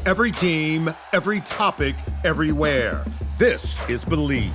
Every team, every topic, everywhere. This is Believe.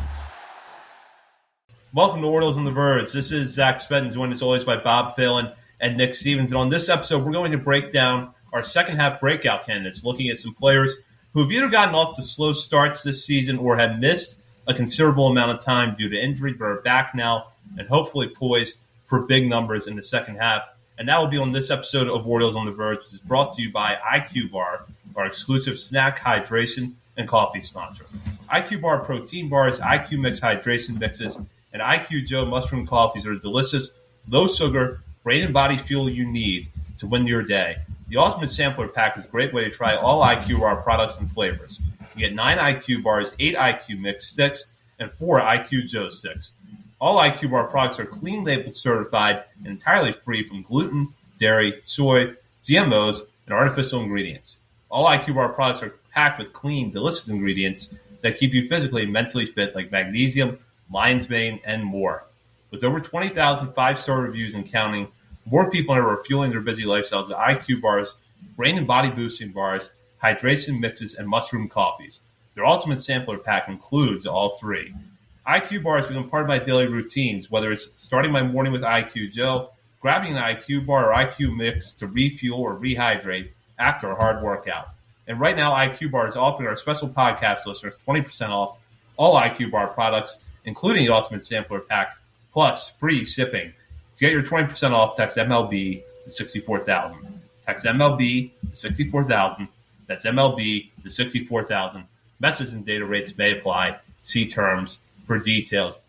Welcome to Orioles on the Verge. This is Zach Spedden, joined as always by Bob Phelan and Nick Stevens. And on this episode, we're going to break down our second half breakout candidates, looking at some players who have either gotten off to slow starts this season or have missed a considerable amount of time due to injury, but are back now and hopefully poised for big numbers in the second half. And that will be on this episode of Orioles on the Verge, which is brought to you by IQ Bar, our exclusive snack, hydration, and coffee sponsor. IQ Bar protein bars, IQ Mix hydration mixes, and IQ Joe mushroom coffees are delicious, low-sugar, brain and body fuel you need to win your day. The Ultimate Sampler Pack is a great way to try all IQ Bar products and flavors. You get 9 IQ Bars, 8 IQ Mix sticks, and 4 IQ Joe sticks. All IQ Bar products are clean label certified and entirely free from gluten, dairy, soy, GMOs, and artificial ingredients. All IQ Bar products are packed with clean, delicious ingredients that keep you physically and mentally fit, like magnesium, lion's mane, and more. With over 20,000 5-star reviews and counting, more people are fueling their busy lifestyles with IQ Bars, brain and body boosting bars, hydration mixes, and mushroom coffees. Their Ultimate Sampler Pack includes all 3. IQ Bars become part of my daily routines, whether it's starting my morning with IQ Joe, grabbing an IQ Bar or IQ Mix to refuel or rehydrate after a hard workout. And right now, IQ Bar is offering our special podcast listeners 20% off all IQ Bar products, including the Ultimate Sampler Pack, plus free shipping. To get your 20% off, text MLB to 64,000. Text MLB to 64,000. That's MLB to 64,000. Message and data rates may apply. See terms for details.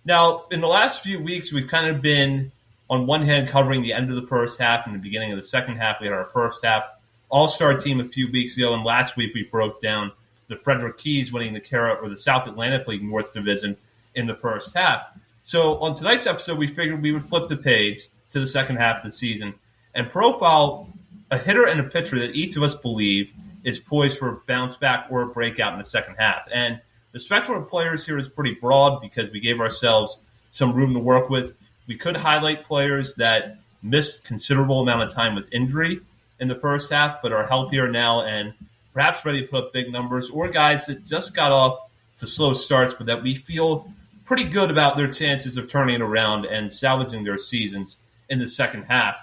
Now, in the last few weeks, we've kind of been, on one hand, covering the end of the first half and the beginning of the second half. We had our first half all-star team a few weeks ago, and last week we broke down the Frederick Keys winning the South Atlantic League North Division in the first half. So on tonight's episode, we figured we would flip the page to the second half of the season and profile a hitter and a pitcher that each of us believe is poised for a bounce back or a breakout in the second half. And the spectrum of players here is pretty broad because we gave ourselves some room to work with. We could highlight players that missed considerable amount of time with injury in the first half but are healthier now and perhaps ready to put up big numbers, or guys that just got off to slow starts but that we feel pretty good about their chances of turning it around and salvaging their seasons in the second half.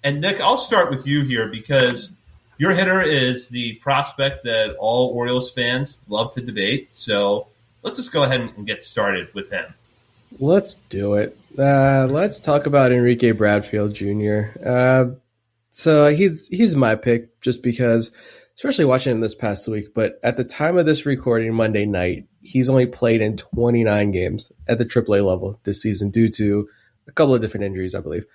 And Nick, I'll start with you here because your hitter is the prospect that all Orioles fans love to debate. So let's just go ahead and get started with him. Let's do it. Let's talk about Enrique Bradfield Jr. So he's my pick just because, especially watching him this past week, but at the time of this recording Monday night, he's only played in 29 games at the AAA level this season due to a couple of different injuries, I believe.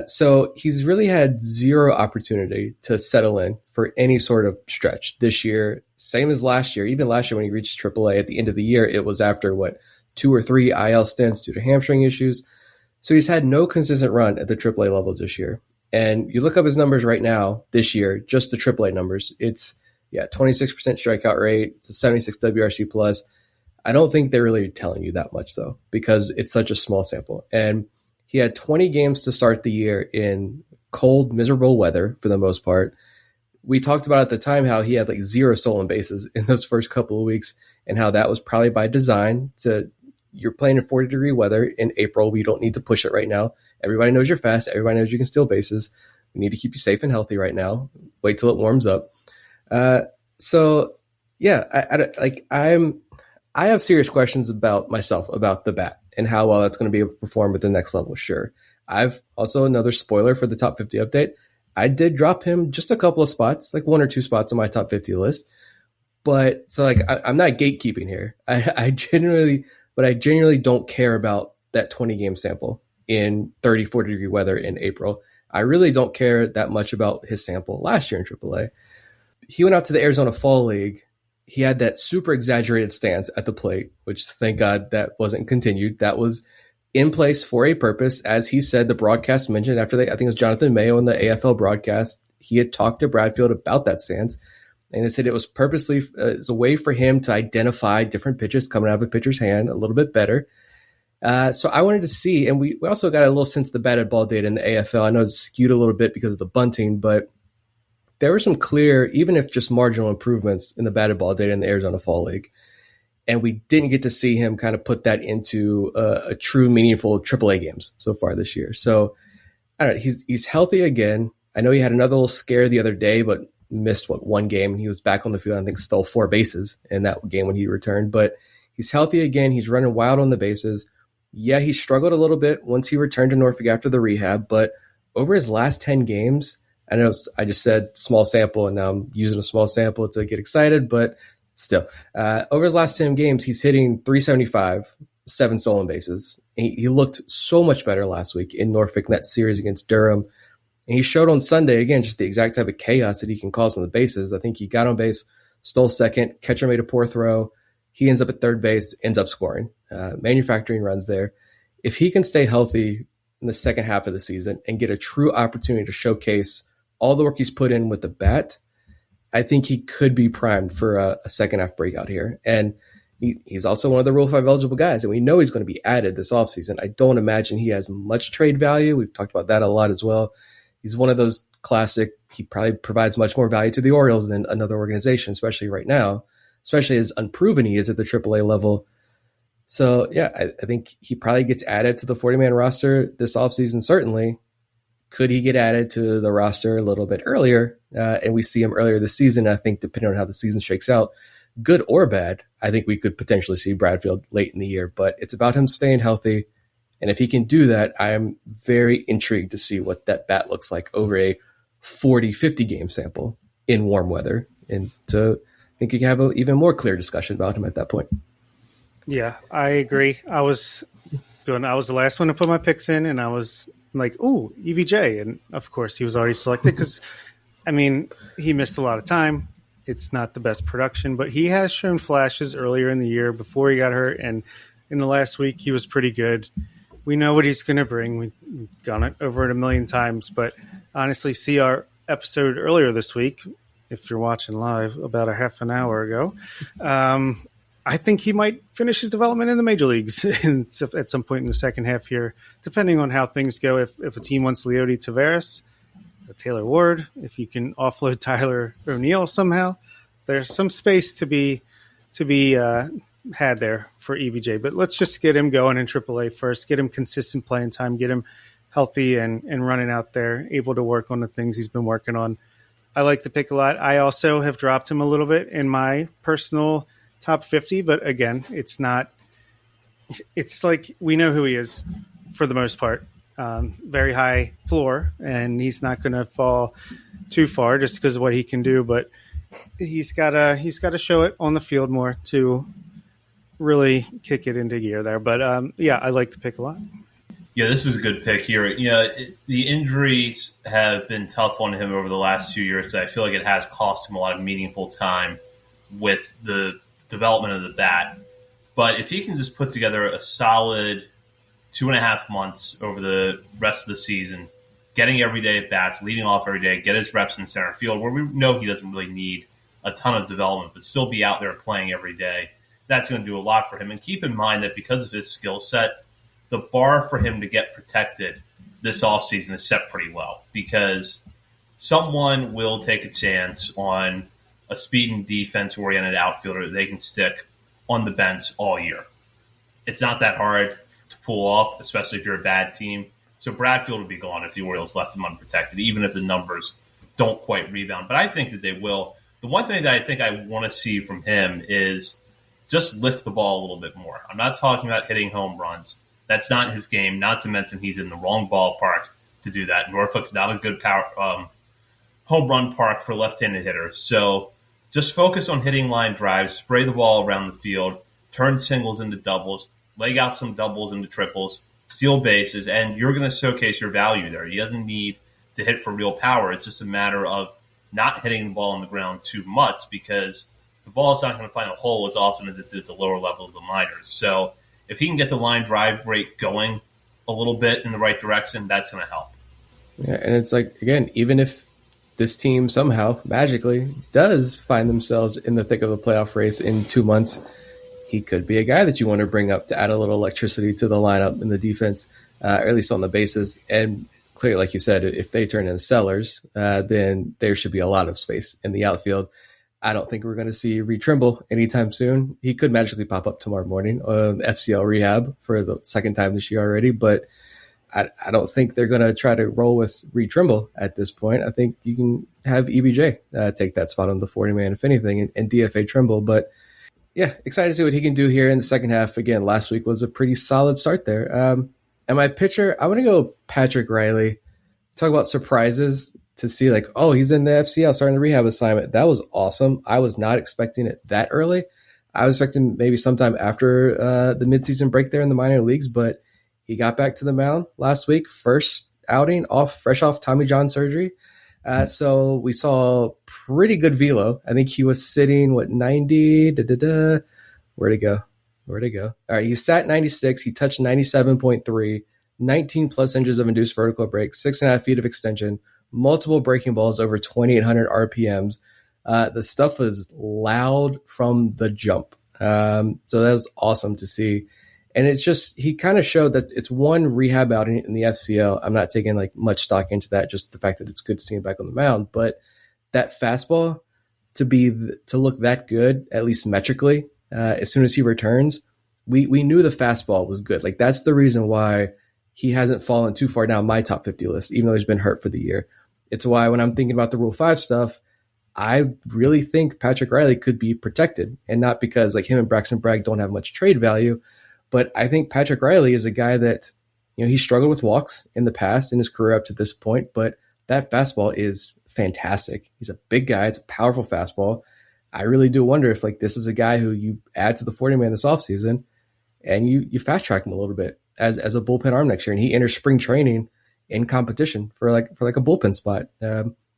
So he's really had zero opportunity to settle in for any sort of stretch this year, same as last year. Even last year when he reached AAA at the end of the year, it was after 2 or 3 IL stints due to hamstring issues. So he's had no consistent run at the AAA levels this year. And you look up his numbers right now this year, just the AAA numbers. It's 26% strikeout rate. It's a 76 WRC plus. I don't think they're really telling you that much though, because it's such a small sample. And he had 20 games to start the year in cold, miserable weather for the most part. We talked about at the time how he had 0 stolen bases in those first couple of weeks and how that was probably by design. You're playing in 40-degree weather in April. We don't need to push it right now. Everybody knows you're fast. Everybody knows you can steal bases. We need to keep you safe and healthy right now. Wait till it warms up. I have serious questions about myself, about the bat and how well that's going to be able to perform at the next level. Sure. I've also, another spoiler for the top 50 update, I did drop him just a couple of spots, 1 or 2 spots on my top 50 list. But so I'm not gatekeeping here. I genuinely don't care about that 20 game sample in 30, 40 degree weather in April. I really don't care that much about his sample last year in AAA. He went out to the Arizona Fall League. He had that super exaggerated stance at the plate, which thank God that wasn't continued. That was in place for a purpose. As he said, the broadcast mentioned after I think it was Jonathan Mayo in the AFL broadcast, he had talked to Bradfield about that stance. And they said it was purposely as a way for him to identify different pitches coming out of a pitcher's hand a little bit better. So I wanted to see, and we also got a little sense of the batted ball data in the AFL. I know it's skewed a little bit because of the bunting, but there were some clear, even if just marginal improvements in the batted ball data in the Arizona Fall League. And we didn't get to see him kind of put that into a true meaningful AAA games so far this year. So I don't know, he's healthy again. I know he had another little scare the other day, but missed one game. He was back on the field. I think stole 4 bases in that game when he returned, but he's healthy again. He's running wild on the bases. Yeah, he struggled a little bit once he returned to Norfolk after the rehab, but over his last 10 games, I know I just said small sample and now I'm using a small sample to get excited, but still, over his last 10 games, he's hitting 375, 7 stolen bases. He looked so much better last week in Norfolk in that series against Durham. And he showed on Sunday, again, just the exact type of chaos that he can cause on the bases. I think he got on base, stole second, catcher made a poor throw. He ends up at third base, ends up scoring, manufacturing runs there. If he can stay healthy in the second half of the season and get a true opportunity to showcase all the work he's put in with the bat, I think he could be primed for a second half breakout here. And he's also one of the Rule 5 eligible guys, and we know he's going to be added this offseason. I don't imagine he has much trade value. We've talked about that a lot as well. He's one of those classic, he probably provides much more value to the Orioles than another organization, especially right now, especially as unproven he is at the AAA level. So, yeah, I think he probably gets added to the 40-man roster this offseason, certainly. Could he get added to the roster a little bit earlier? And we see him earlier this season. I think depending on how the season shakes out, good or bad, I think we could potentially see Bradfield late in the year. But it's about him staying healthy. And if he can do that, I am very intrigued to see what that bat looks like over a 40, 50 game sample in warm weather. And I think you can have an even more clear discussion about him at that point. Yeah, I agree. I was the last one to put my picks in, and I was like, ooh, EVJ. And of course, he was already selected because, I mean, he missed a lot of time. It's not the best production, but he has shown flashes earlier in the year before he got hurt. And in the last week, he was pretty good. We know what he's going to bring. We've gone over it a million times, but honestly, see our episode earlier this week, if you're watching live, about a half an hour ago. I think he might finish his development in the major leagues at some point in the second half here, depending on how things go. If a team wants Leody Taveras, Taylor Ward, if you can offload Tyler O'Neill somehow, there's some space to be had there for EVJ. But let's just get him going in AAA first, get him consistent playing time, get him healthy and running out there, able to work on the things he's been working on. I like the pick a lot. I also have dropped him a little bit in my personal top 50, but again, it's like we know who he is for the most part. Very high floor, and he's not going to fall too far just because of what he can do, but he's got to show it on the field more to really kick it into gear there. But yeah, I like the pick a lot. Yeah, this is a good pick here. The injuries have been tough on him over the last 2 years. I feel like it has cost him a lot of meaningful time with the development of the bat. But if he can just put together a solid 2.5 months over the rest of the season, getting everyday at bats, leading off every day, get his reps in center field, where we know he doesn't really need a ton of development, but still be out there playing every day, that's going to do a lot for him. And keep in mind that because of his skill set, the bar for him to get protected this offseason is set pretty low, because someone will take a chance on a speed and defense-oriented outfielder that they can stick on the bench all year. It's not that hard to pull off, especially if you're a bad team. So Bradfield would be gone if the Orioles left him unprotected, even if the numbers don't quite rebound. But I think that they will. The one thing that I think I want to see from him is just lift the ball a little bit more. I'm not talking about hitting home runs. That's not his game, not to mention he's in the wrong ballpark to do that. Norfolk's not a good home run park for left-handed hitters. So just focus on hitting line drives, spray the ball around the field, turn singles into doubles, leg out some doubles into triples, steal bases, and you're going to showcase your value there. He doesn't need to hit for real power. It's just a matter of not hitting the ball on the ground too much, because the ball is not going to find a hole as often as it did at the lower level of the minors. So if he can get the line drive rate going a little bit in the right direction, that's going to help. Yeah, and it's like, again, even if this team somehow magically does find themselves in the thick of the playoff race in 2 months, he could be a guy that you want to bring up to add a little electricity to the lineup and the defense, or at least on the bases. And clear, like you said, if they turn into sellers, then there should be a lot of space in the outfield. I don't think we're going to see Reed Trimble anytime soon. He could magically pop up tomorrow morning on FCL rehab for the second time this year already, but I don't think they're going to try to roll with Reed Trimble at this point. I think you can have EBJ take that spot on the 40-man, if anything, and DFA Trimble. But yeah, excited to see what he can do here in the second half. Again, last week was a pretty solid start there. And my pitcher, I want to go Patrick Riley. Talk about surprises to see like, oh, he's in the FCL starting the rehab assignment. That was awesome. I was not expecting it that early. I was expecting maybe sometime after the midseason break there in the minor leagues, but he got back to the mound last week, first outing fresh off Tommy John surgery. So we saw pretty good velo. I think he was sitting, 90? Where'd it go? All right, he sat 96. He touched 97.3, 19 plus inches of induced vertical break, 6.5 feet of extension, multiple breaking balls over 2,800 RPMs. The stuff was loud from the jump. So that was awesome to see. And it's just, he kind of showed that it's one rehab outing in the FCL. I'm not taking like much stock into that, just the fact that it's good to see him back on the mound. But that fastball to look that good, at least metrically, as soon as he returns, we knew the fastball was good. Like that's the reason why he hasn't fallen too far down my top 50 list, even though he's been hurt for the year. It's why when I'm thinking about the Rule 5 stuff, I really think Patrick Riley could be protected, and not because like him and Braxton Bragg don't have much trade value. But I think Patrick Riley is a guy that, he struggled with walks in the past in his career up to this point, but that fastball is fantastic. He's a big guy. It's a powerful fastball. I really do wonder if like this is a guy who you add to the 40-man this offseason and you fast track him a little bit as a bullpen arm next year. And he enters spring training in competition for like a bullpen spot,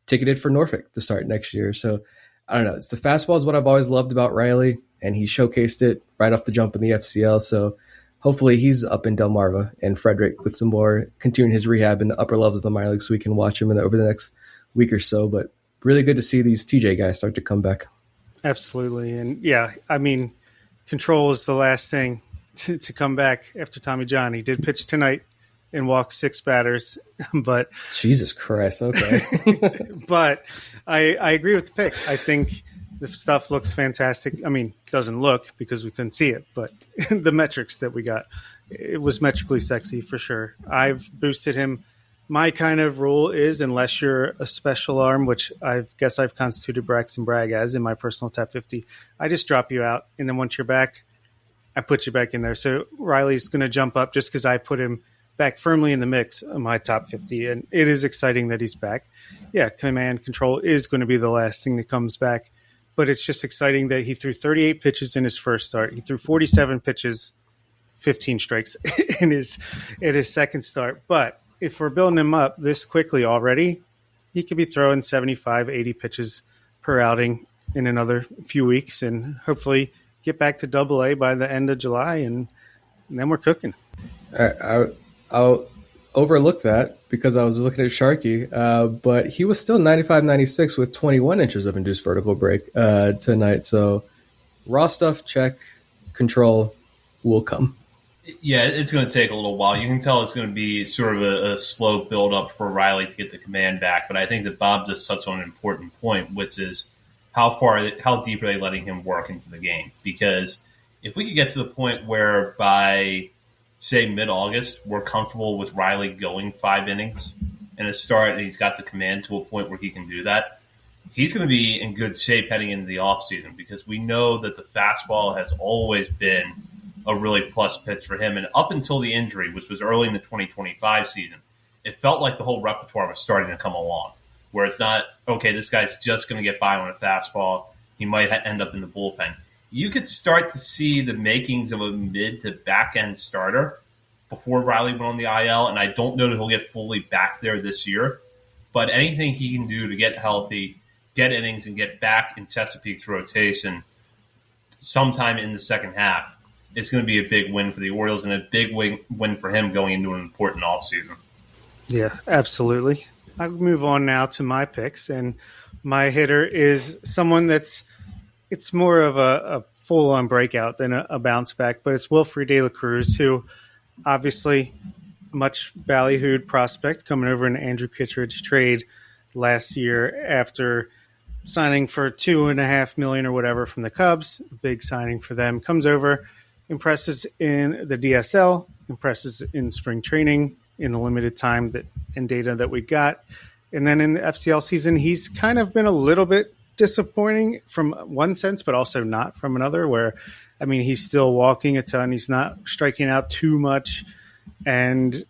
ticketed for Norfolk to start next year. So I don't know. It's the fastball is what I've always loved about Riley, and he showcased it right off the jump in the FCL. So hopefully he's up in Delmarva and Frederick with some more, continuing his rehab in the upper levels of the minor league so we can watch him over the next week or so. But really good to see these TJ guys start to come back. Absolutely. And yeah, I mean, control is the last thing to come back after Tommy John. He did pitch tonight and walk 6 batters, but Jesus Christ. Okay. but I agree with the pick. I think the stuff looks fantastic. I mean, doesn't look because we couldn't see it, but the metrics that we got, it was metrically sexy for sure. I've boosted him. My kind of rule is, unless you're a special arm, which I guess I've constituted Braxton Bragg as in my personal top 50, I just drop you out. And then once you're back, I put you back in there. So Riley's going to jump up just because I put him back firmly in the mix of my top 50. And it is exciting that he's back. Yeah, command control is going to be the last thing that comes back. But it's just exciting that he threw 38 pitches in his first start. He threw 47 pitches, 15 strikes in his second start. But if we're building him up this quickly already, he could be throwing 75, 80 pitches per outing in another few weeks and hopefully get back to AA by the end of July, and then we're cooking. I'll overlook that because I was looking at Sharky, but he was still 95-96 with 21 inches of induced vertical break tonight. So raw stuff, check, control will come. Yeah, it's going to take a little while. You can tell it's going to be sort of a slow build-up for Riley to get the command back. But I think that Bob just touched on an important point, which is how deep are they letting him work into the game? Because if we could get to the point where by, say, mid-August, we're comfortable with Riley going 5 innings in a start and he's got the command to a point where he can do that, he's going to be in good shape heading into the offseason because we know that the fastball has always been a really plus pitch for him. And up until the injury, which was early in the 2025 season, it felt like the whole repertoire was starting to come along, where it's not, okay, this guy's just going to get by on a fastball. He might end up in the bullpen. You could start to see the makings of a mid to back end starter before Riley went on the IL, and I don't know that he'll get fully back there this year. But anything he can do to get healthy, get innings, and get back in Chesapeake's rotation sometime in the second half, it's going to be a big win for the Orioles and a big win for him going into an important offseason. Yeah, absolutely. I'll move on now to my picks, and my hitter is someone it's more of a full-on breakout than a bounce back, but it's Wilfred De La Cruz, who obviously much ballyhooed prospect coming over in Andrew Kittredge trade last year after signing for $2.5 million or whatever from the Cubs. Big signing for them. Comes over, impresses in the DSL, impresses in spring training in the limited time that and data that we got. And then in the FCL season, he's kind of been a little bit disappointing from one sense, but also not from another, where, I mean, he's still walking a ton. He's not striking out too much. And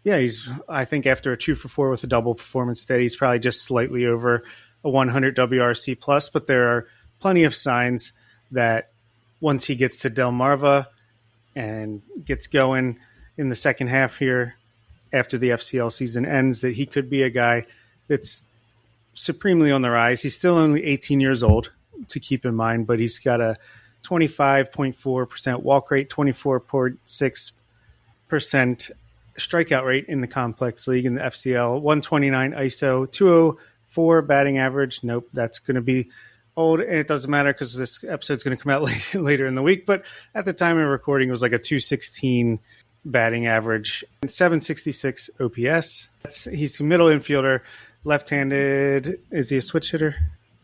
yeah, I think after a 2-for-4 with a double performance today, he's probably just slightly over a 100 WRC plus, but there are plenty of signs that once he gets to Delmarva and gets going in the second half here after the FCL season ends, that he could be a guy that's supremely on the rise. He's still only 18 years old, to keep in mind, but he's got a 25.4% walk rate, 24.6% strikeout rate in the complex league in the FCL, 129 ISO, 204 batting average. Nope, that's going to be old, and it doesn't matter because this episode's going to come out later in the week. But at the time of recording, it was like a 216 batting average, 766 OPS. He's a middle infielder, left-handed. Is he a switch hitter?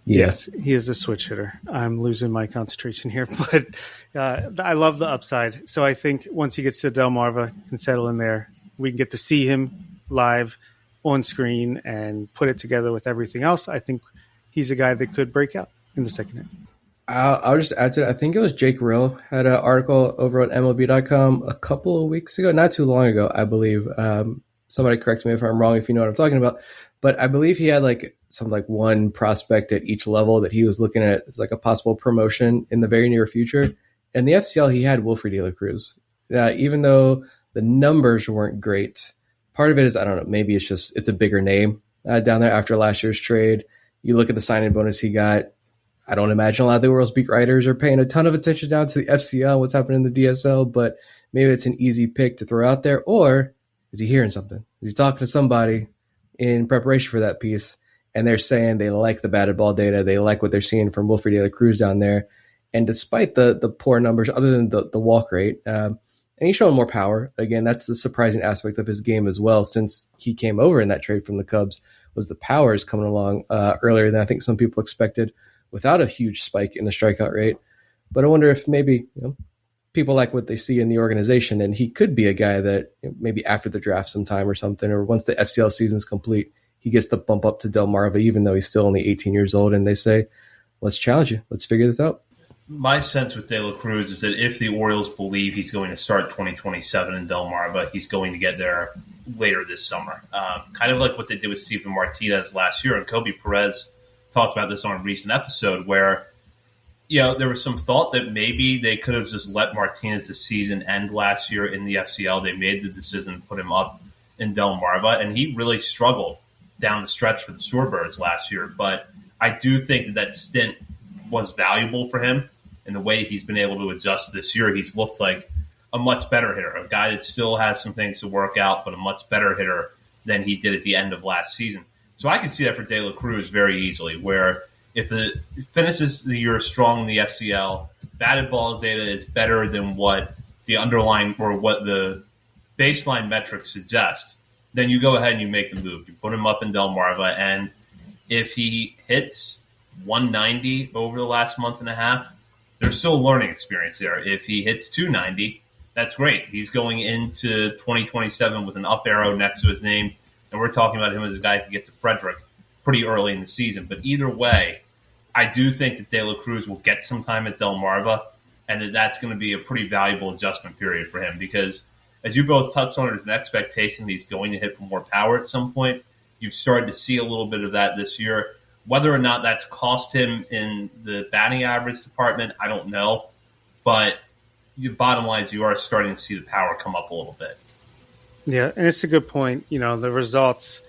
Yes, he is a switch hitter. I'm losing my concentration here, but I love the upside. So I think once he gets to Delmarva and settle in there, we can get to see him live on screen and put it together with everything else. I think he's a guy that could break out in the second half. I'll just add to that. I think it was Jake Rill had an article over on MLB.com a couple of weeks ago, not too long ago, I believe. Somebody correct me if I'm wrong, if you know what I'm talking about. But I believe he had one prospect at each level that he was looking at as like a possible promotion in the very near future. And the FCL, he had Wilfred De La Cruz. Even though the numbers weren't great, part of it is, I don't know, maybe it's a bigger name down there after last year's trade. You look at the signing bonus he got. I don't imagine a lot of the Orioles beat writers are paying a ton of attention down to the FCL, what's happening in the DSL, but maybe it's an easy pick to throw out there. Or is he hearing something? Is he talking to somebody in preparation for that piece? And they're saying they like the batted ball data. They like what they're seeing from Wilfred De La Cruz down there. And despite the poor numbers, other than the walk rate, and he's showing more power. Again, that's the surprising aspect of his game as well, since he came over in that trade from the Cubs, was the power is coming along earlier than I think some people expected, without a huge spike in the strikeout rate. But I wonder if maybe people like what they see in the organization, and he could be a guy that maybe after the draft sometime or something, or once the FCL season's complete, he gets the bump up to Delmarva, even though he's still only 18 years old, and they say, let's challenge you. Let's figure this out. My sense with De La Cruz is that if the Orioles believe he's going to start 2027 in Delmarva, he's going to get there later this summer. Kind of like what they did with Steven Martinez last year, and Kobe Perez talked about this on a recent episode where, there was some thought that maybe they could have just let Martinez's season end last year in the FCL. They made the decision to put him up in Delmarva, and he really struggled down the stretch for the Shorebirds last year. But I do think that stint was valuable for him, and the way he's been able to adjust this year, he's looked like a much better hitter, a guy that still has some things to work out, but a much better hitter than he did at the end of last season. So I can see that for De La Cruz very easily, where if the finishes the year strong in the FCL, batted ball data is better than what the underlying or what the baseline metrics suggest, then you go ahead and you make the move. You put him up in Delmarva, and if he hits 190 over the last month and a half, there's still a learning experience there. If he hits 290, that's great. He's going into 2027 with an up arrow next to his name, and we're talking about him as a guy who can get to Frederick pretty early in the season. But either way, I do think that De La Cruz will get some time at Delmarva, and that's going to be a pretty valuable adjustment period for him because, as you both touched on, there's an expectation that he's going to hit for more power at some point. You've started to see a little bit of that this year. Whether or not that's cost him in the batting average department, I don't know. But the bottom line is you are starting to see the power come up a little bit. Yeah, and it's a good point. The results,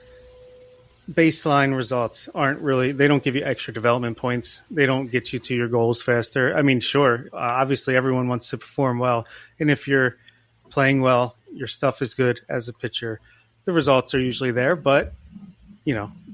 baseline results, aren't really – they don't give you extra development points. They don't get you to your goals faster. I mean, sure, obviously everyone wants to perform well. And if you're playing well, your stuff is good as a pitcher, the results are usually there. But,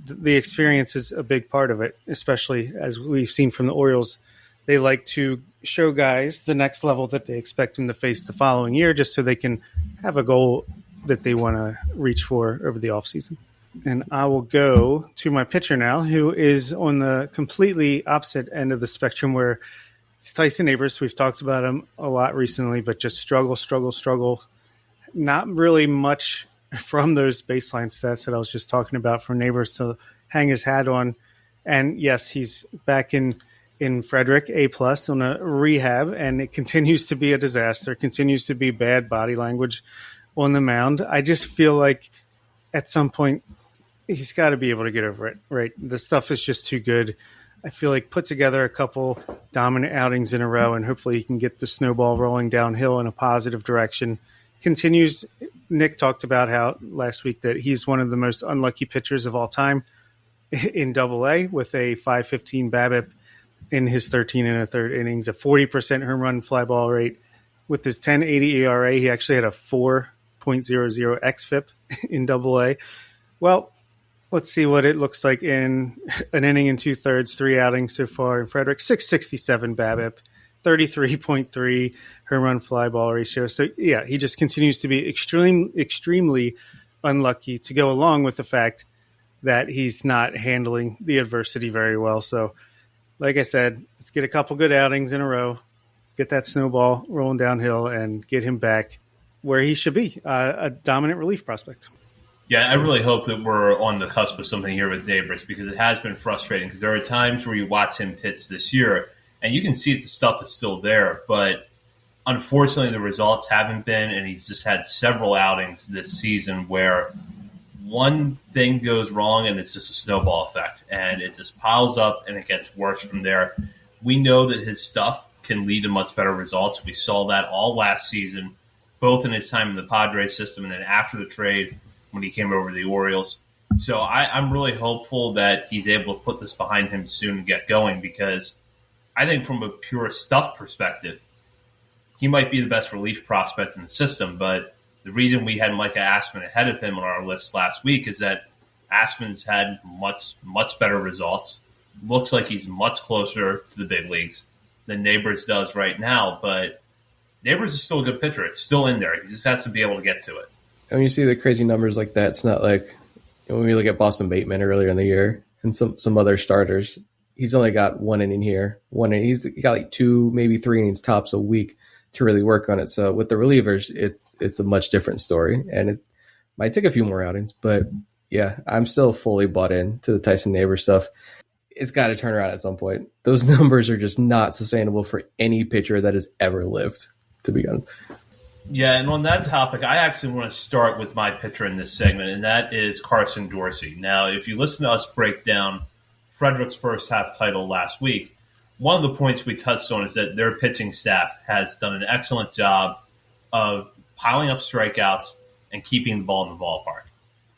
the experience is a big part of it, especially as we've seen from the Orioles. They like to show guys the next level that they expect them to face the following year just so they can have a goal that they want to reach for over the offseason. And I will go to my pitcher now, who is on the completely opposite end of the spectrum, where it's Tyson Neighbors. We've talked about him a lot recently, but just struggle. Not really much from those baseline stats that I was just talking about for Neighbors to hang his hat on. And yes, he's back in Frederick, A+ on a rehab, and it continues to be a disaster, continues to be bad body language on the mound. I just feel like at some point he's got to be able to get over it, right? The stuff is just too good. I feel like put together a couple dominant outings in a row, and hopefully he can get the snowball rolling downhill in a positive direction. Continues. Nick talked about how last week that he's one of the most unlucky pitchers of all time in Double-A with a 5.15 BABIP in his 13 and a third innings, a 40% home run fly ball rate. With his 10.80 ERA, he actually had a 4.00 xFIP in Double-A. Well, let's see what it looks like in an inning and 2/3, 3 outings so far in Frederick. 6.67 BABIP, 33.3 home run fly ball ratio. So, yeah, he just continues to be extremely unlucky, to go along with the fact that he's not handling the adversity very well. So, like I said, let's get a couple good outings in a row, get that snowball rolling downhill, and get him back where he should be, a dominant relief prospect. Yeah, I really hope that we're on the cusp of something here with Neighbors, because it has been frustrating, because there are times where you watch him pitch this year and you can see that the stuff is still there, but unfortunately the results haven't been, and he's just had several outings this season where one thing goes wrong and it's just a snowball effect, and it just piles up and it gets worse from there. We know that his stuff can lead to much better results. We saw that all last season, both in his time in the Padres system and then after the trade when he came over to the Orioles. So I'm really hopeful that he's able to put this behind him soon and get going, because I think from a pure stuff perspective, he might be the best relief prospect in the system. But the reason we had Micah Aspin ahead of him on our list last week is that Aspin's had much better results. Looks like he's much closer to the big leagues than Neighbors does right now. But Neighbors is still a good pitcher. It's still in there. He just has to be able to get to it. And when you see the crazy numbers like that, it's not like when we look at Boston Bateman earlier in the year and some other starters. He's only got 1 inning here. He's got like 2, maybe 3 innings tops a week to really work on it. So with the relievers, it's a much different story, and it might take a few more outings. But yeah, I'm still fully bought in to the Tyson Neighbors stuff. It's got to turn around at some point. Those numbers are just not sustainable for any pitcher that has ever lived, to be honest. Yeah, and on that topic, I actually want to start with my pitcher in this segment, and that is Carson Dorsey. Now, if you listen to us break down Frederick's first half title last week, one of the points we touched on is that their pitching staff has done an excellent job of piling up strikeouts and keeping the ball in the ballpark.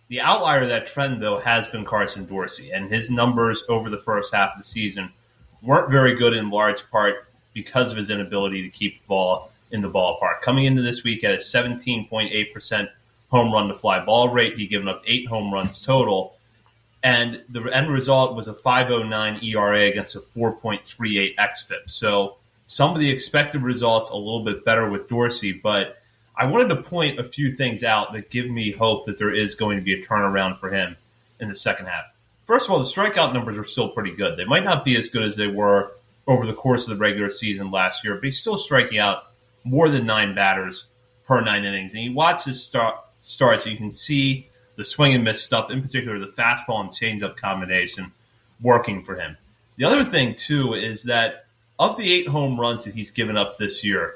The outlier of that trend, though, has been Carson Dorsey, and his numbers over the first half of the season weren't very good, in large part because of his inability to keep the ball in the ballpark. Coming into this week at a 17.8% home run to fly ball rate, he'd given up 8 home runs total, and the end result was a 5.09 ERA against a 4.38 xFIP. So some of the expected results a little bit better with Dorsey, but I wanted to point a few things out that give me hope that there is going to be a turnaround for him in the second half. First of all, the strikeout numbers are still pretty good. They might not be as good as they were over the course of the regular season last year, but he's still striking out more than 9 batters per 9 innings. And you watch his starts, you can see the swing and miss stuff, in particular the fastball and changeup combination, working for him. The other thing, too, is that of the 8 home runs that he's given up this year,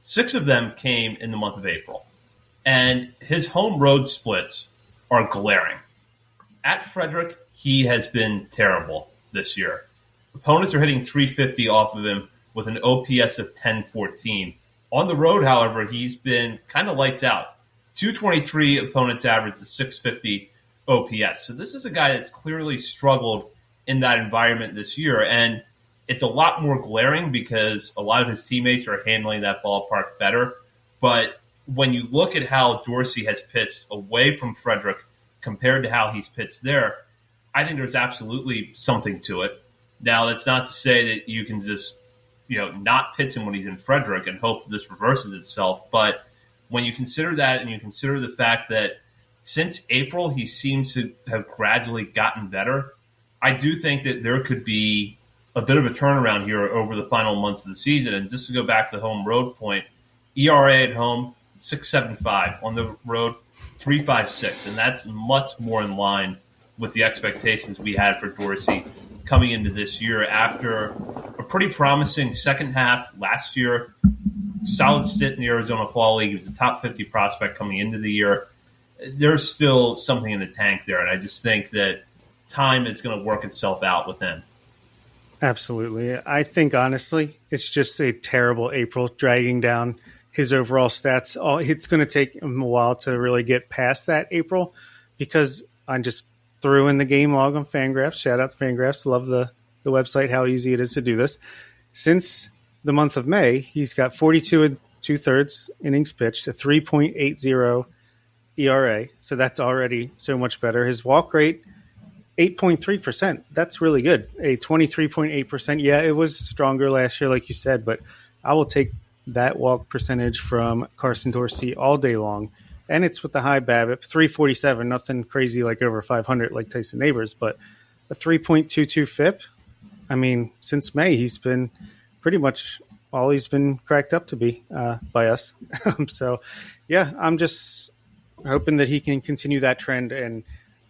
6 of them came in the month of April. And his home road splits are glaring. At Frederick, he has been terrible this year. Opponents are hitting .350 off of him with an OPS of 1014. On the road, however, he's been kind of lights out. 223 opponents average a 650 OPS. So this is a guy that's clearly struggled in that environment this year. And it's a lot more glaring because a lot of his teammates are handling that ballpark better. But when you look at how Dorsey has pitched away from Frederick compared to how he's pitched there, I think there's absolutely something to it. Now, that's not to say that you can just, not pitch him when he's in Frederick and hope that this reverses itself. But when you consider that and you consider the fact that since April he seems to have gradually gotten better, I do think that there could be a bit of a turnaround here over the final months of the season. And just to go back to the home road point, ERA at home, 6.75. On the road, 3.56. And that's much more in line with the expectations we had for Dorsey coming into this year after a pretty promising second half last year. Solid stint in the Arizona Fall League. He was a top 50 prospect coming into the year. There's still something in the tank there, and I just think that time is going to work itself out with him. Absolutely. I think, honestly, it's just a terrible April dragging down his overall stats. It's going to take him a while to really get past that April, because I just threw in the game log on Fangraphs. Shout out to Fangraphs. Love the website, how easy it is to do this. Since the month of May, he's got 42 and 2/3 innings pitched, a 3.80 ERA. So that's already so much better. His walk rate, 8.3%. That's really good. A 23.8%. Yeah, it was stronger last year, like you said, but I will take that walk percentage from Carson Dorsey all day long. And it's with the high BABIP, 347, nothing crazy like over 500 like Tyson Neighbors, but a 3.22 FIP. I mean, since May, he's been pretty much all he's been cracked up to be by us. So, yeah, I'm just hoping that he can continue that trend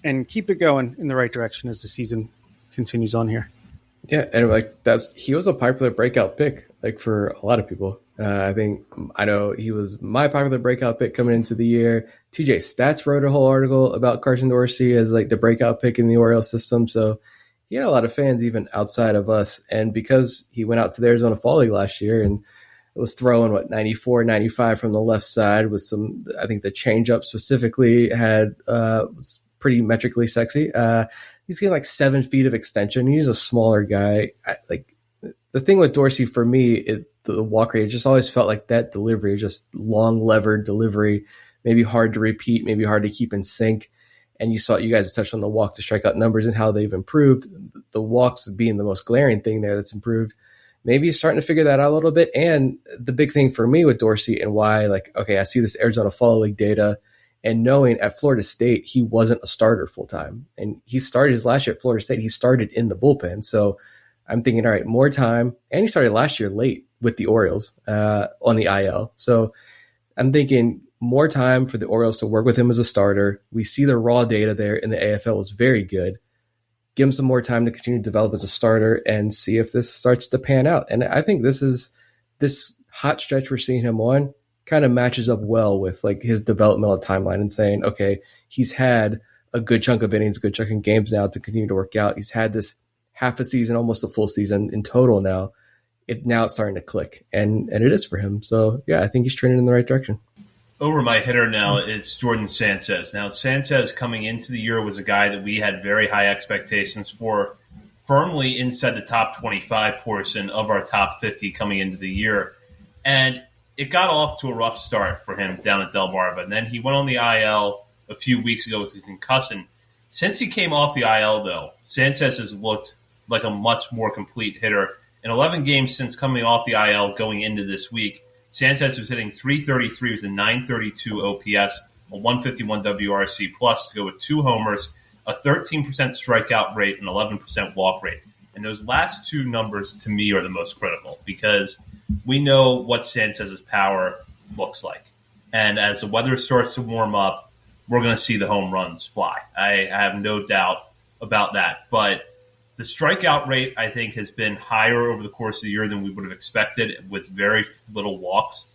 and keep it going in the right direction as the season continues on here. Yeah, and he was a popular breakout pick, like for a lot of people. I know he was my popular breakout pick coming into the year. TJ Stats wrote a whole article about Carson Dorsey as like the breakout pick in the Orioles system. So he had a lot of fans even outside of us. And because he went out to the Arizona Fall League last year and was throwing 94, 95 from the left side with some, I think the changeup specifically was pretty metrically sexy. He's getting like 7 feet of extension. He's a smaller guy. The thing with Dorsey for me, the walk rate, it just always felt like that delivery, just long levered delivery, maybe hard to repeat, maybe hard to keep in sync. And you guys touched on the walk to strikeout numbers and how they've improved. The walks being the most glaring thing there that's improved. Maybe he's starting to figure that out a little bit. And the big thing for me with Dorsey and why, I see this Arizona Fall League data and knowing at Florida State, he wasn't a starter full time. And he started his last year at Florida State. He started in the bullpen. So I'm thinking, all right, more time. And he started last year late with the Orioles on the IL. So I'm thinking more time for the Orioles to work with him as a starter. We see the raw data there in the AFL was very good. Give him some more time to continue to develop as a starter and see if this starts to pan out. And I think this hot stretch we're seeing him on kind of matches up well with like his developmental timeline and saying, okay, he's had a good chunk of innings, a good chunk of games now to continue to work out. He's had this half a season, almost a full season in total now. Now it's starting to click, and it is for him. So, yeah, I think he's trending in the right direction. Over my hitter now, it's Jordan Sanchez. Now, Sanchez coming into the year was a guy that we had very high expectations for, firmly inside the top 25 portion of our top 50 coming into the year. And it got off to a rough start for him down at Delmarva. And then he went on the IL a few weeks ago with a concussion. Since he came off the IL, though, Sanchez has looked like a much more complete hitter. In 11 games since coming off the IL going into this week, Sanchez was hitting .333 with a .932 OPS, a 151 WRC plus to go with 2 homers, a 13% strikeout rate, and 11% walk rate. And those last 2 numbers to me are the most critical because we know what Sanchez's power looks like. And as the weather starts to warm up, we're going to see the home runs fly. I have no doubt about that. But the strikeout rate, I think, has been higher over the course of the year than we would have expected with very little walks.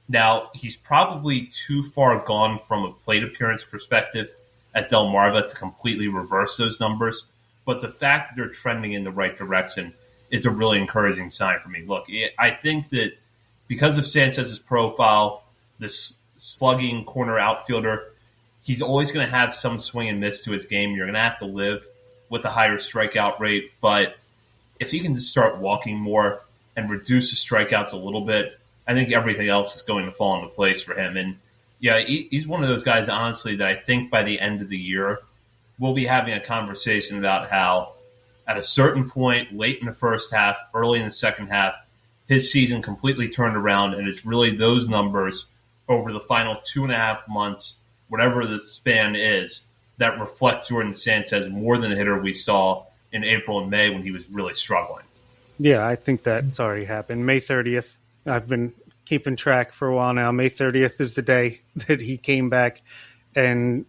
Now, he's probably too far gone from a plate appearance perspective at Delmarva to completely reverse those numbers. But the fact that they're trending in the right direction is a really encouraging sign for me. Look, I think that because of Sanchez's profile, this slugging corner outfielder, he's always going to have some swing and miss to his game. You're going to have to live with a higher strikeout rate. But if he can just start walking more and reduce the strikeouts a little bit, I think everything else is going to fall into place for him. And, yeah, he's one of those guys, honestly, that I think by the end of the year, we'll be having a conversation about how at a certain point, late in the first half, early in the second half, his season completely turned around, and it's really those numbers over the final 2.5 months, whatever the span is, that reflect Jordan Sanchez more than the hitter we saw in April and May when he was really struggling? Yeah, I think that's already happened. May 30th. I've been keeping track for a while now. May 30th is the day that he came back and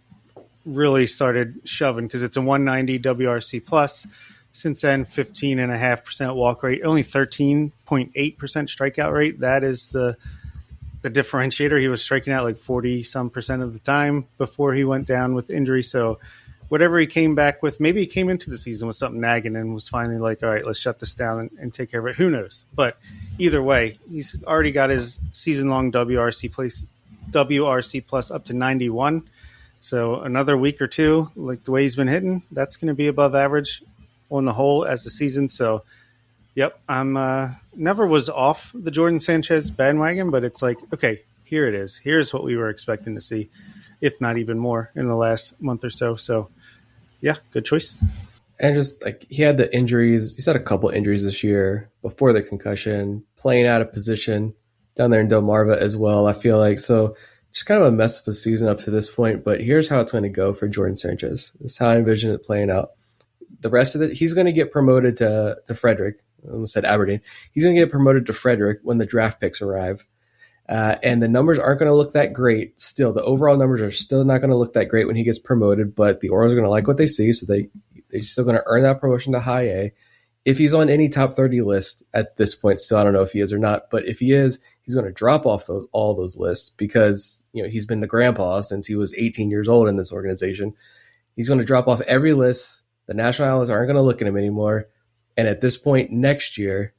really started shoving because it's a 190 WRC plus. Since then, 15.5% walk rate, only 13.8% strikeout rate. That is the differentiator. He was striking out like 40-some% of the time before he went down with injury. So whatever he came back with, maybe he came into the season with something nagging and was finally like, all right, let's shut this down and take care of it. Who knows? But either way, he's already got his season-long WRC plus up to 91. So another week or two, like the way he's been hitting, that's going to be above average on the whole as the season. So, yep, I'm never was off the Jordan Sanchez bandwagon, but it's like, okay, here it is. Here's what we were expecting to see, if not even more, in the last month or so. So, yeah, good choice. And just like he had the injuries, he's had a couple injuries this year before the concussion, playing out of position down there in Delmarva as well. I feel like so just kind of a mess of a season up to this point. But here's how it's going to go for Jordan Sanchez. This is how I envision it playing out. The rest of it, he's going to get promoted to Frederick. I almost said Aberdeen. He's going to get promoted to Frederick when the draft picks arrive. And the numbers aren't going to look that great. Still, the overall numbers are still not going to look that great when he gets promoted, but the Orioles are going to like what they see, so they're still going to earn that promotion to high A. If he's on any top 30 list at this point, still I don't know if he is or not, but if he is, he's going to drop off all those lists because he's been the grandpa since he was 18 years old in this organization. He's going to drop off every list. The national analysts aren't going to look at him anymore. And at this point next year,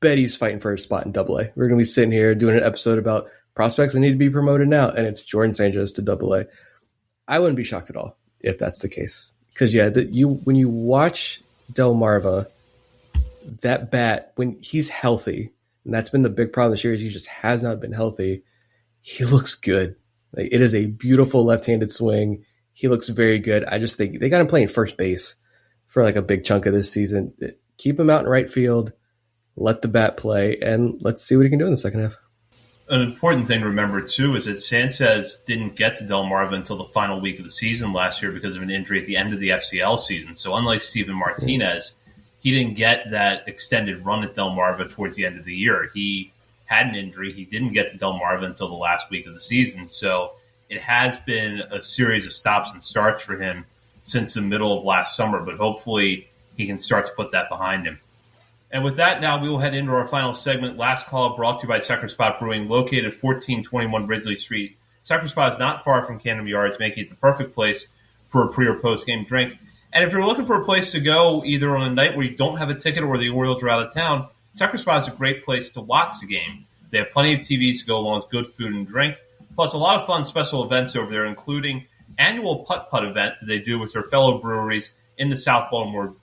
bet he's fighting for a spot in AA. We're going to be sitting here doing an episode about prospects that need to be promoted now, and it's Jordan Sanchez to AA. I wouldn't be shocked at all if that's the case. Because, when you watch Delmarva, that bat, when he's healthy, and that's been the big problem this year, is he just has not been healthy, he looks good. Like, it is a beautiful left-handed swing. He looks very good. I just think they got him playing first base for like a big chunk of this season. Keep him out in right field, let the bat play, and let's see what he can do in the second half. An important thing to remember, too, is that Sanchez didn't get to Delmarva until the final week of the season last year because of an injury at the end of the FCL season. So unlike Steven Martinez, he didn't get that extended run at Delmarva towards the end of the year. He had an injury. He didn't get to Delmarva until the last week of the season. So it has been a series of stops and starts for him since the middle of last summer, but hopefully he can start to put that behind him. And with that, now we will head into our final segment. Last call brought to you by Checker Spot Brewing, located at 1421 Ridley Street. Checker Spot is not far from Camden Yards, making it the perfect place for a pre- or post-game drink. And if you're looking for a place to go, either on a night where you don't have a ticket or the Orioles are out of town, Checker Spot is a great place to watch the game. They have plenty of TVs to go along with good food and drink, plus a lot of fun special events over there, including annual putt-putt event that they do with their fellow breweries in the South Baltimore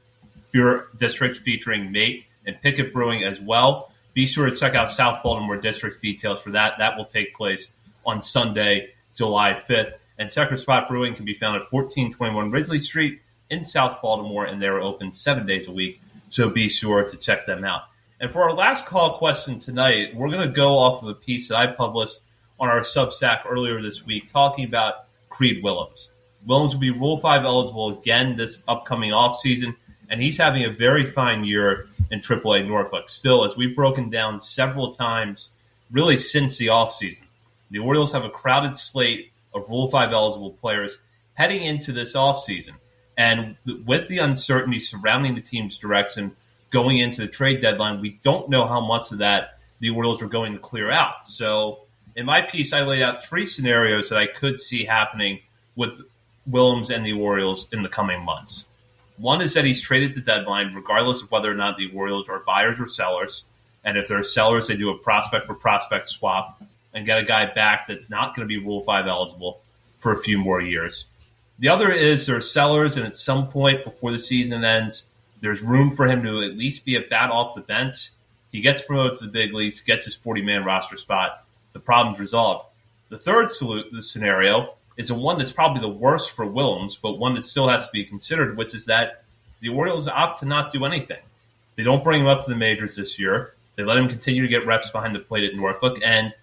Beer District featuring Mate and Pickett Brewing as well. Be sure to check out South Baltimore District details for that. That will take place on Sunday, July 5th. And Checker Spot Brewing can be found at 1421 Ridley Street in South Baltimore, and they're open 7 days a week, so be sure to check them out. And for our last call question tonight, we're going to go off of a piece that I published on our Substack earlier this week talking about Creed Willems. Willems will be Rule 5 eligible again this upcoming offseason, and he's having a very fine year in AAA Norfolk. Still, as we've broken down several times, really since the offseason, the Orioles have a crowded slate of Rule 5 eligible players heading into this offseason. And with the uncertainty surrounding the team's direction going into the trade deadline, we don't know how much of that the Orioles are going to clear out. So in my piece, I laid out 3 scenarios that I could see happening with Willems and the Orioles in the coming months. One is that he's traded to deadline, regardless of whether or not the Orioles are buyers or sellers. And if they're sellers, they do a prospect-for-prospect swap and get a guy back that's not going to be Rule 5 eligible for a few more years. The other is they're sellers, and at some point before the season ends, there's room for him to at least be a bat off the bench. He gets promoted to the big leagues, gets his 40-man roster spot. The problem's resolved. The third scenario is the one that's probably the worst for Willems, but one that still has to be considered, which is that the Orioles opt to not do anything. They don't bring him up to the majors this year. They let him continue to get reps behind the plate at Norfolk, and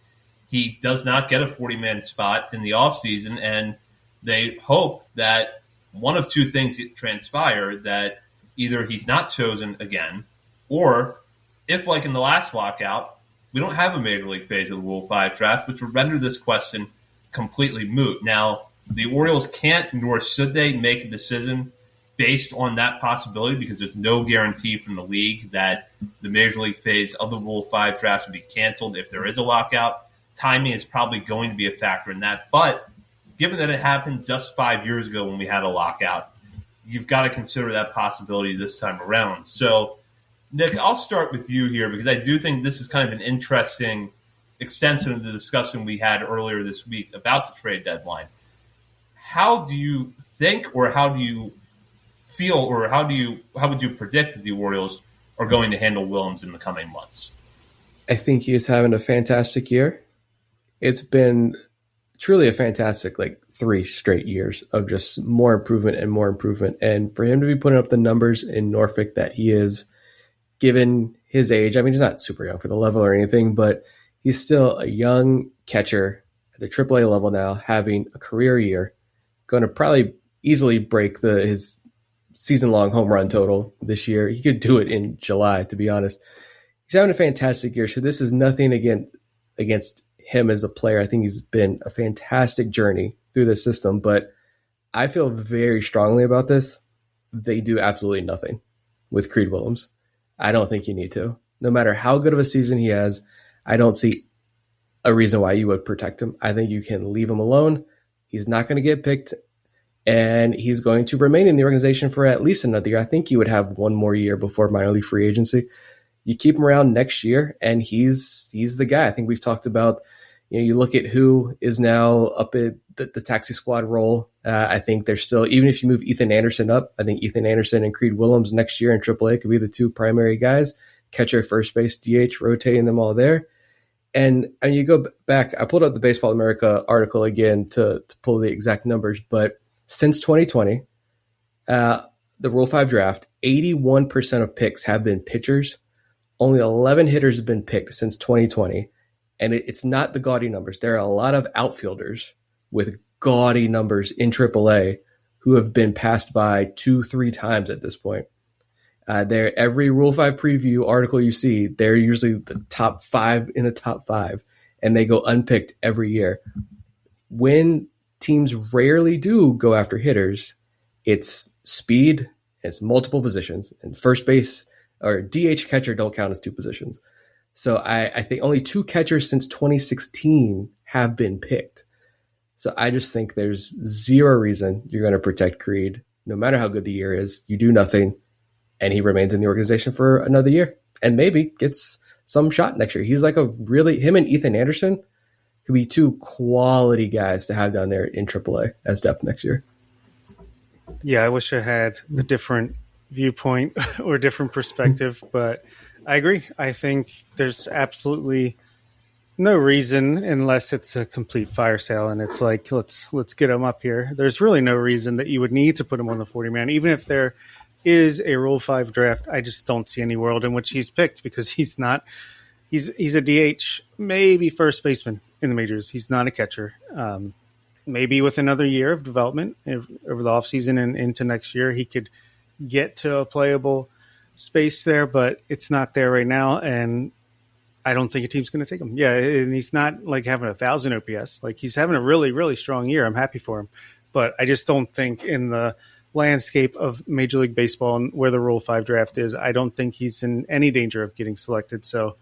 he does not get a 40-man spot in the offseason, and they hope that one of two things transpire, that either he's not chosen again, or if, like in the last lockout, we don't have a major league phase of the Rule 5 draft, which would render this question completely moot. Now, the Orioles can't, nor should they, make a decision based on that possibility, because there's no guarantee from the league that the major league phase of the Rule 5 draft would be canceled if there is a lockout. Timing is probably going to be a factor in that. But given that it happened just 5 years ago when we had a lockout, you've got to consider that possibility this time around. So, Nick, I'll start with you here, because I do think this is kind of an interesting extension of the discussion we had earlier this week about the trade deadline. How do you think, or how do you feel, or how would you predict that the Orioles are going to handle Williams in the coming months? I think he's having a fantastic year. It's been truly a fantastic 3 straight years of just more improvement and more improvement. And for him to be putting up the numbers in Norfolk that he is, given his age, I mean, he's not super young for the level or anything, but he's still a young catcher at the AAA level now, having a career year, going to probably easily break his season-long home run total this year. He could do it in July, to be honest. He's having a fantastic year. So this is nothing against him as a player. I think he's been a fantastic journey through the system, but I feel very strongly about this. They do absolutely nothing with Creed Williams. I don't think you need to. No matter how good of a season he has, I don't see a reason why you would protect him. I think you can leave him alone. He's not going to get picked, and he's going to remain in the organization for at least another year. I think he would have one more year before minor league free agency. You keep him around next year, and he's the guy. I think we've talked about, you look at who is now up at the taxi squad role. I think there's still, even if you move Ethan Anderson up, I think Ethan Anderson and Creed Williams next year in AAA could be the two primary guys, catcher, first base, DH, rotating them all there. And you go back, I pulled up the Baseball America article again to pull the exact numbers, but since 2020, the Rule 5 draft, 81% of picks have been pitchers. Only 11 hitters have been picked since 2020. And it's not the gaudy numbers. There are a lot of outfielders with gaudy numbers in AAA who have been passed by 2-3 times at this point. Every Rule 5 preview article you see, they're usually the top 5 in the top 5, and they go unpicked every year. When teams rarely do go after hitters, it's speed, it's multiple positions, and first base or DH, catcher don't count as two positions. So I think only 2 catchers since 2016 have been picked. So I just think there's zero reason you're going to protect Creed, no matter how good the year is. You do nothing, and he remains in the organization for another year and maybe gets some shot next year. He's like him and Ethan Anderson could be 2 quality guys to have down there in AAA as depth next year. Yeah, I wish I had a different viewpoint or different perspective, but I agree. I think there's absolutely no reason, unless it's a complete fire sale and it's like, let's get him up here. There's really no reason that you would need to put him on the 40-man, even if there is a Rule 5 draft. I just don't see any world in which he's picked, because he's not. He's a DH, maybe first baseman in the majors. He's not a catcher. Maybe with another year of development over the offseason and into next year, he could get to a playable space there, but it's not there right now, and I don't think a team's going to take him. Yeah, and he's not like having 1,000 OPS. Like, he's having a really, really strong year. I'm happy for him, but I just don't think in the landscape of Major League Baseball and where the Rule 5 draft is, I don't think he's in any danger of getting selected. So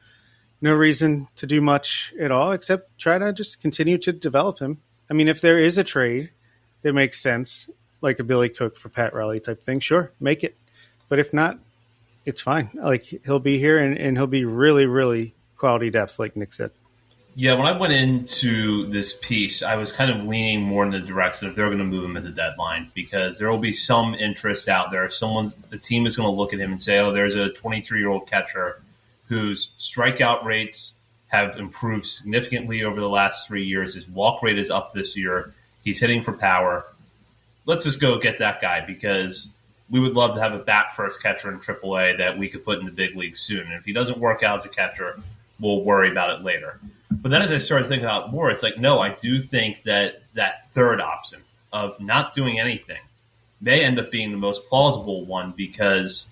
no reason to do much at all except try to just continue to develop him. I mean, if there is a trade that makes sense, like a Billy Cook for Pat Riley type thing, sure, make it. But if not, it's fine. Like, he'll be here and he'll be really, really quality depth, like Nick said. Yeah, when I went into this piece, I was kind of leaning more in the direction of they're going to move him at the deadline, because there will be some interest out there. The team is going to look at him and say, oh, there's a 23-year-old catcher whose strikeout rates have improved significantly over the last 3 years. His walk rate is up this year. He's hitting for power. Let's just go get that guy, because we would love to have a bat-first catcher in AAA that we could put in the big leagues soon. And if he doesn't work out as a catcher, we'll worry about it later. But then as I started thinking about more, it's like, no, I do think that that third option of not doing anything may end up being the most plausible one, because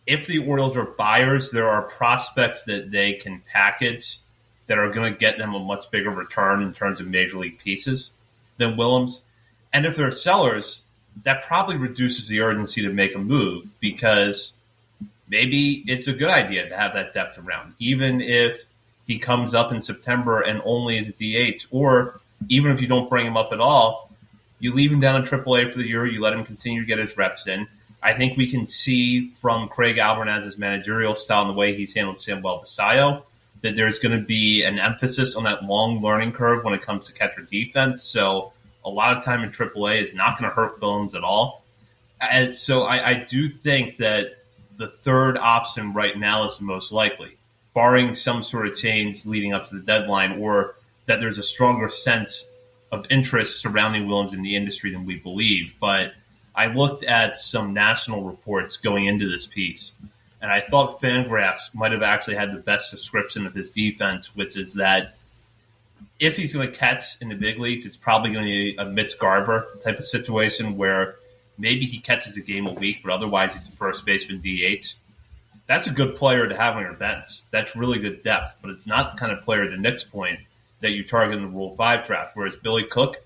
if the Orioles are buyers, there are prospects that they can package that are going to get them a much bigger return in terms of major league pieces than Willems. And if they're sellers, that probably reduces the urgency to make a move, because maybe it's a good idea to have that depth around, even if he comes up in September and only is a DH, or even if you don't bring him up at all, you leave him down in AAA for the year, you let him continue to get his reps in. I think we can see from Craig Alvarez's managerial style and the way he's handled Samuel Basallo that there's going to be an emphasis on that long learning curve when it comes to catcher defense. So a lot of time in AAA is not going to hurt Willems at all. And so I do think that the third option right now is the most likely, barring some sort of change leading up to the deadline, or that there's a stronger sense of interest surrounding Willems in the industry than we believe. But I looked at some national reports going into this piece, and I thought Fangraphs might have actually had the best description of his defense, which is that if he's going to catch in the big leagues, it's probably going to be a Mitch Garver type of situation where maybe he catches a game a week, but otherwise he's a first baseman DH. That's a good player to have on your bench. That's really good depth, but it's not the kind of player, to Nick's point, that you target in the Rule 5 draft. Whereas Billy Cook,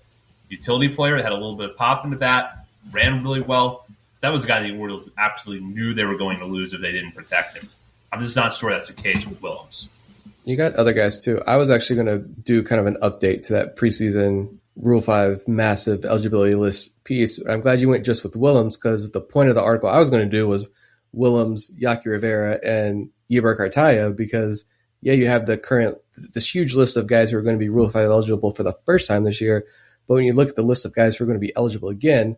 utility player, had a little bit of pop in the bat, ran really well. That was a guy the Orioles absolutely knew they were going to lose if they didn't protect him. I'm just not sure that's the case with Willems. You got other guys too. I was actually going to do kind of an update to that preseason Rule 5 massive eligibility list piece. I'm glad you went just with Willems, because the point of the article I was going to do was Willems, Yaki Rivera, and Yeber Cartaya, because, yeah, you have this huge list of guys who are going to be Rule 5 eligible for the first time this year. But when you look at the list of guys who are going to be eligible again,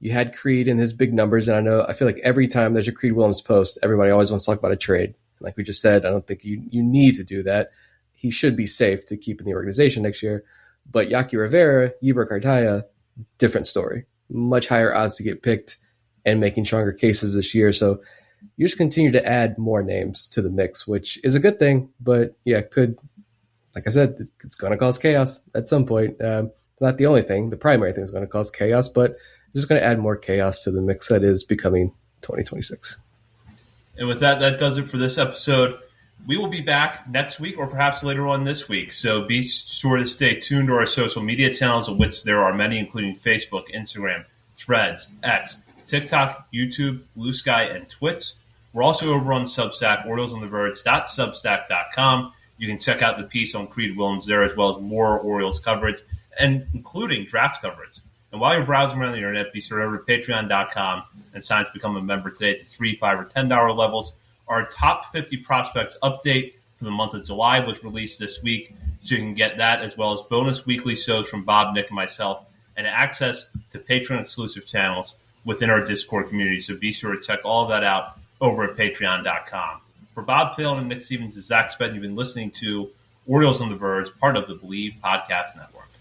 you had Creed in his big numbers. And I feel like every time there's a Creed Willems post, everybody always wants to talk about a trade. Like we just said, I don't think you need to do that. He should be safe to keep in the organization next year. But Yaki Rivera, Yeber Cartaya, different story. Much higher odds to get picked and making stronger cases this year. So you just continue to add more names to the mix, which is a good thing. But yeah, like I said, it's going to cause chaos at some point. It's not the only thing. The primary thing is going to cause chaos, but it's just going to add more chaos to the mix that is becoming 2026. And with that, that does it for this episode. We will be back next week or perhaps later on this week. So be sure to stay tuned to our social media channels, of which there are many, including Facebook, Instagram, Threads, X, TikTok, YouTube, Blue Sky, and Twitch. We're also over on Substack, OriolesOnTheVerge.substack.com. You can check out the piece on Creed Willems there, as well as more Orioles coverage, and including draft coverage. And while you're browsing around the internet, be sure to go to Patreon.com and sign up to become a member today at the $3, $5, or $10 levels. Our top 50 prospects update for the month of July was released this week, so you can get that, as well as bonus weekly shows from Bob, Nick, and myself, and access to Patreon-exclusive channels within our Discord community. So be sure to check all of that out over at Patreon.com. For Bob Phelan and Nick Stevens and Zach Spedden, you've been listening to Orioles on the Verge, part of the Believe Podcast Network.